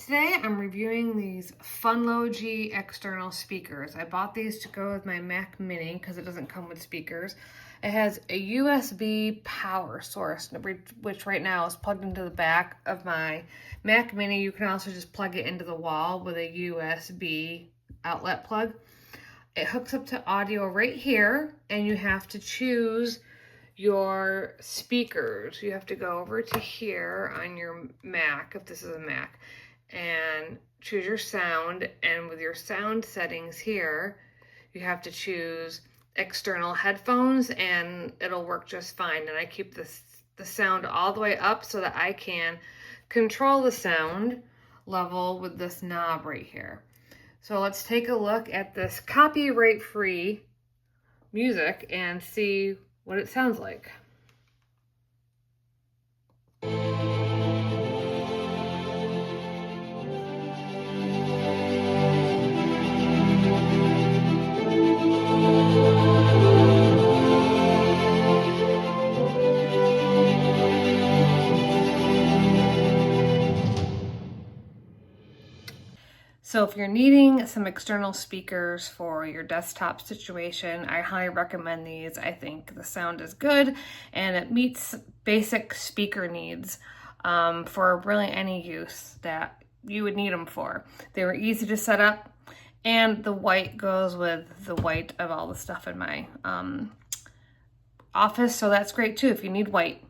Today I'm reviewing these FUNLOGY external speakers. I bought these to go with my Mac Mini because it doesn't come with speakers. It has a USB power source, which right now is plugged into the back of my Mac Mini. You can also just plug it into the wall with a USB outlet plug. It hooks up to audio right here, and you have to choose your speakers. You have to go over to here on your Mac, if this is a Mac, and choose your sound. And with your sound settings here, you have to choose external headphones, and it'll work just fine. And I keep the sound all the way up so that I can control the sound level with this knob right here. So let's take a look at this copyright-free music and see what it sounds like. So if you're needing some external speakers for your desktop situation, I highly recommend these. I think the sound is good and it meets basic speaker needs for really any use that you would need them for. They were easy to set up, and the white goes with the white of all the stuff in my office, so that's great too if you need white.